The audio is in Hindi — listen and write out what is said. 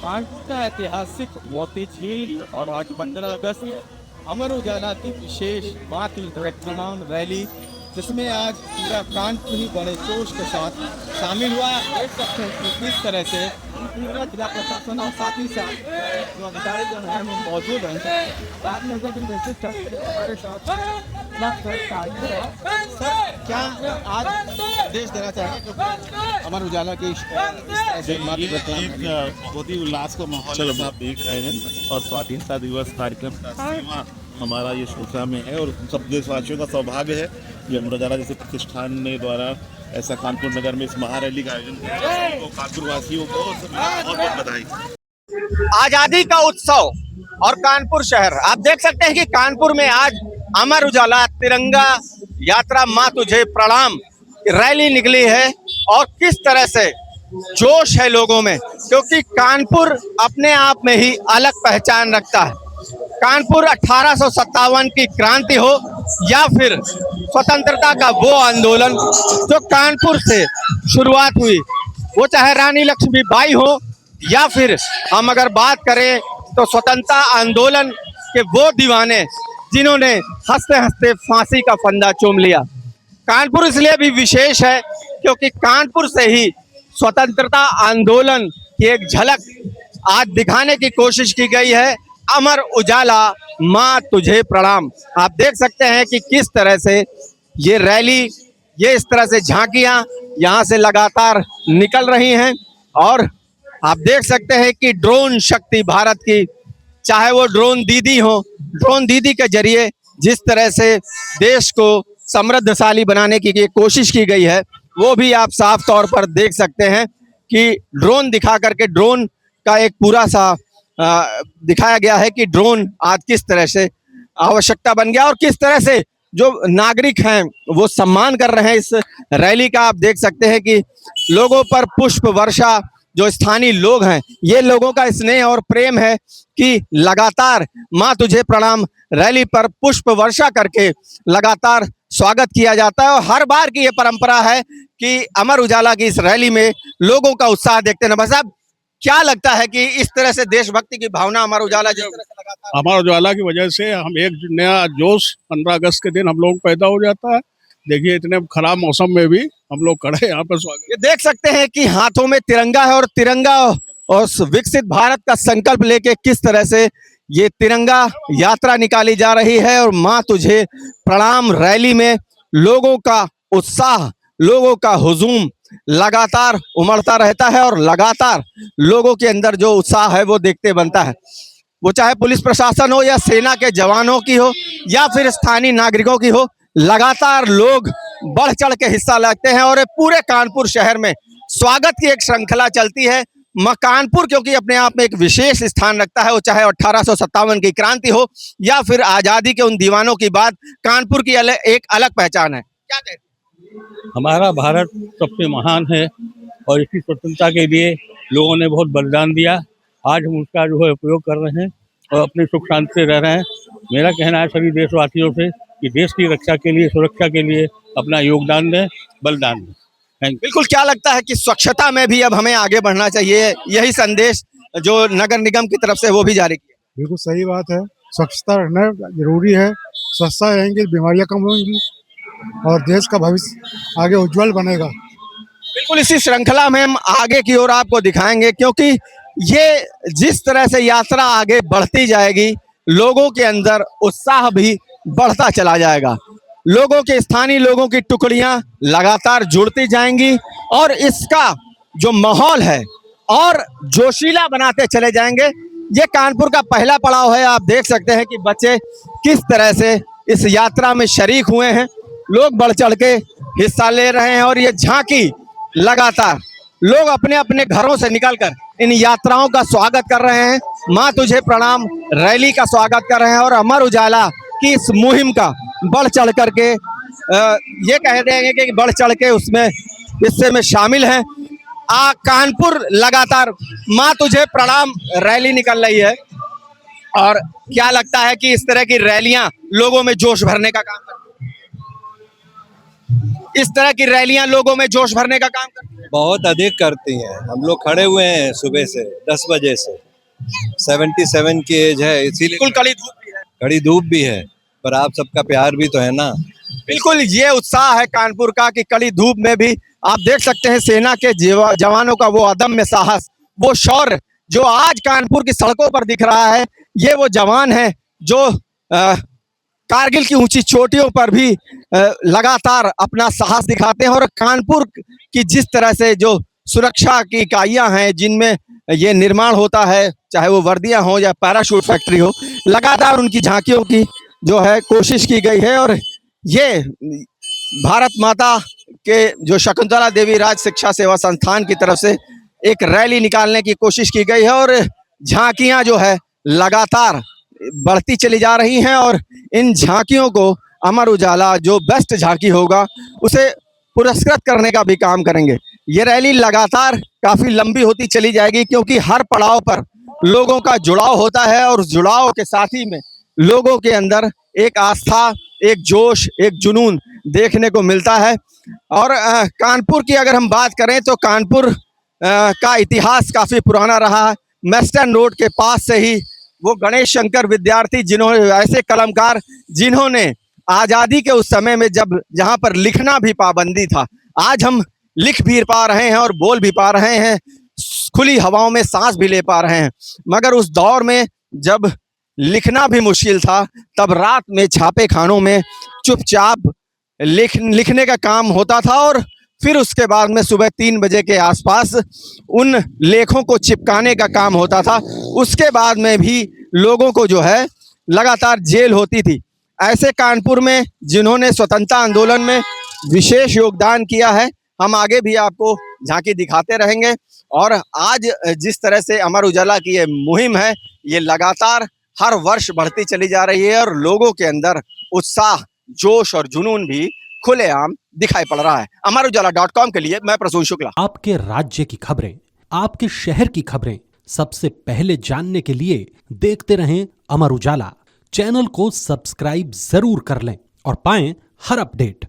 आज का ऐतिहासिक मोती झील और आज 15 अगस्त अमर उजाला की विशेष मातृ प्रणाम रैली, जिसमें आज पूरा कानपुर ही बड़े जोश के साथ शामिल हुआ। देख सकते हैं कि किस तरह से पूरा जिला प्रशासन और साथ ही साथ जो अधिकारी जो है वो मौजूद हैं। साथ में हमारे साथ क्या आज देश देना चाहेंगे अमर उजाला की बहुत ही उल्लास का माहौल आप देख रहे हैं और स्वाधीनता दिवस कार्यक्रम का सीमा हमारा ये सोचा में है और सब देशवासियों का सौभाग्य है कि अमर उजाला जैसे प्रतिष्ठान ने द्वारा ऐसा कानपुर नगर में इस महारैली का आयोजन किया। तो कानपुर वासियों को बहुत बहुत बधाई। आजादी का उत्सव और कानपुर शहर, आप देख सकते हैं कि कानपुर में आज अमर उजाला तिरंगा यात्रा माँ तुझे प्रणाम रैली निकली है और किस तरह से जोश है लोगों में, क्योंकि कानपुर अपने आप में ही अलग पहचान रखता है। कानपुर 1857 की क्रांति हो या फिर स्वतंत्रता का वो आंदोलन जो कानपुर से शुरुआत हुई, वो चाहे रानी लक्ष्मीबाई हो या फिर हम अगर बात करें तो स्वतंत्रता आंदोलन के वो दीवाने जिन्होंने हंसते हंसते फांसी का फंदा चूम लिया। कानपुर इसलिए भी विशेष है क्योंकि कानपुर से ही स्वतंत्रता आंदोलन की एक झलक आज दिखाने की कोशिश की गई है। अमर उजाला माँ तुझे प्रणाम। आप देख सकते हैं कि किस तरह से ये रैली, ये इस तरह से झांकियां यहाँ से लगातार निकल रही हैं और आप देख सकते हैं कि ड्रोन शक्ति भारत की, चाहे वो ड्रोन दीदी हो, ड्रोन दीदी के जरिए जिस तरह से देश को समृद्धशाली बनाने की कोशिश की गई है, वो भी आप साफ तौर पर देख सकते हैं कि ड्रोन दिखा करके ड्रोन का एक पूरा सा दिखाया गया है कि ड्रोन आज किस तरह से आवश्यकता बन गया और किस तरह से जो नागरिक हैं वो सम्मान कर रहे हैं इस रैली का। आप देख सकते हैं कि लोगों पर पुष्प वर्षा, जो स्थानीय लोग हैं, ये लोगों का स्नेह और प्रेम है कि लगातार माँ तुझे प्रणाम रैली पर पुष्प वर्षा करके लगातार स्वागत किया जाता है। और हर बार की ये परंपरा है कि अमर उजाला की इस रैली में लोगों का उत्साह देखते हैं। साहब, क्या लगता है कि इस तरह से देशभक्ति की भावना अमर उजाला अमर उजाला की वजह से हम एक नया जोश 15 अगस्त के दिन हम लोग पैदा हो जाता है। देखिए, इतने खराब मौसम में भी हम लोग खड़े यहाँ पर स्वागत। ये देख सकते हैं कि हाथों में तिरंगा है और तिरंगा और विकसित भारत का संकल्प लेके किस तरह से ये तिरंगा यात्रा निकाली जा रही है और माँ तुझे प्रणाम रैली में लोगों का उत्साह, लोगों का हुजूम लगातार उमड़ता रहता है और लगातार लोगों के अंदर जो उत्साह है वो देखते बनता है। वो चाहे पुलिस प्रशासन हो या सेना के जवानों की हो या फिर स्थानीय नागरिकों की हो, लगातार लोग बढ़ चढ़ के हिस्सा लेते हैं और पूरे कानपुर शहर में स्वागत की एक श्रृंखला चलती है। कानपुर क्योंकि अपने आप में एक विशेष स्थान रखता है, वो चाहे 1857 की क्रांति हो या फिर आजादी के उन दीवानों की बात, कानपुर की एक अलग पहचान है। क्या कहते हैं? हमारा भारत सबसे महान है और इसकी स्वतंत्रता के लिए लोगों ने बहुत बलिदान दिया। आज हम उसका जो है उपयोग कर रहे हैं और अपने सुख शांति से रह रहे हैं। मेरा कहना है सभी देशवासियों से कि देश की रक्षा के लिए, सुरक्षा के लिए अपना योगदान दें, बलिदान दें। बिल्कुल। क्या लगता है कि स्वच्छता में भी अब हमें आगे बढ़ना चाहिए, यही संदेश जो नगर निगम की तरफ से वो भी जारी किया? बिल्कुल सही बात है, स्वच्छता रहना जरूरी है। स्वच्छता रहेंगी, बीमारियां कम होंगी और देश का भविष्य आगे उज्जवल बनेगा। बिल्कुल। इसी श्रृंखला में हम आगे की ओर आपको दिखाएंगे, क्योंकि ये जिस तरह से यात्रा आगे बढ़ती जाएगी, लोगों के अंदर उत्साह भी बढ़ता चला जाएगा। लोगों के, स्थानीय लोगों की टुकड़ियां लगातार जुड़ती जाएंगी और इसका जो माहौल है और जोशीला बनाते चले जाएंगे। ये कानपुर का पहला पड़ाव है। आप देख सकते हैं कि बच्चे किस तरह से इस यात्रा में शरीक हुए हैं, लोग बढ़ चढ़ के हिस्सा ले रहे हैं और ये झांकी लगातार लोग अपने अपने घरों से निकलकर इन यात्राओं का स्वागत कर रहे हैं। माँ तुझे प्रणाम रैली का स्वागत कर रहे हैं और अमर उजाला की इस मुहिम का बढ़ चढ़ करके ये कह देंगे कि बढ़ चढ़ के उसमें हिस्से में शामिल हैं। कानपुर लगातार माँ तुझे प्रणाम रैली निकल रही है और क्या लगता है कि इस तरह की रैलियां लोगों में जोश भरने का काम करती हैं? इस तरह की रैलियां लोगों में जोश भरने का काम करती हैं? बहुत अधिक करती हैं। हम लोग खड़े हुए हैं सुबह से 10 बजे से। 77 की एज है, इसीलिए बिल्कुल कड़ी धूप भी है। कड़ी धूप भी है, पर आप सबका प्यार भी तो है ना। बिल्कुल ये उत्साह है कानपुर का कि कड़ी धूप में भी आप देख सकते हैं सेना के जवानों का वो अदम्य साहस, वो शौर्य जो आज कानपुर की सड़कों पर दिख रहा है। ये वो जवान है जो कारगिल की ऊंची चोटियों पर भी लगातार अपना साहस दिखाते हैं। और कानपुर की जिस तरह से जो सुरक्षा की इकाइयां हैं जिनमें ये निर्माण होता है, चाहे वो वर्दियां हो या पैराशूट फैक्ट्री हो, लगातार उनकी झांकियों की जो है कोशिश की गई है। और ये भारत माता के जो शकुंतला देवी राज शिक्षा सेवा संस्थान की तरफ से एक रैली निकालने की कोशिश की गई है और झांकियां जो है लगातार बढ़ती चली जा रही हैं। और इन झांकियों को अमर उजाला जो बेस्ट झांकी होगा उसे पुरस्कृत करने का भी काम करेंगे। ये रैली लगातार काफी लंबी होती चली जाएगी क्योंकि हर पड़ाव पर लोगों का जुड़ाव होता है और उस जुड़ाव के साथ ही में लोगों के अंदर एक आस्था, एक जोश, एक जुनून देखने को मिलता है। और कानपुर की अगर हम बात करें तो कानपुर का इतिहास काफी पुराना रहा है। मेस्टन रोड के पास से ही वो गणेश शंकर विद्यार्थी जिन्होंने, ऐसे कलमकार जिन्होंने आजादी के उस समय में जब जहां पर लिखना भी पाबंदी था, आज हम लिख भी पा रहे हैं और बोल भी पा रहे हैं, खुली हवाओं में सांस भी ले पा रहे हैं। मगर उस दौर में जब लिखना भी मुश्किल था, तब रात में छापे खानों में चुपचाप लिखने का काम होता था और फिर उसके बाद में सुबह 3 बजे के आसपास उन लेखों को चिपकाने का काम होता था। उसके बाद में भी लोगों को जो है लगातार जेल होती थी। ऐसे कानपुर में जिन्होंने स्वतंत्रता आंदोलन में विशेष योगदान किया है, हम आगे भी आपको झांकी दिखाते रहेंगे। और आज जिस तरह से अमर उजाला की ये मुहिम है, ये लगातार हर वर्ष बढ़ती चली जा रही है और लोगों के अंदर उत्साह, जोश और जुनून भी खुलेआम दिखाई पड़ रहा है। अमर उजाला.com के लिए मैं प्रसून शुक्ला। आपके राज्य की खबरें, आपके शहर की खबरें सबसे पहले जानने के लिए देखते रहें अमर उजाला। चैनल को सब्सक्राइब जरूर कर लें और पाएं हर अपडेट।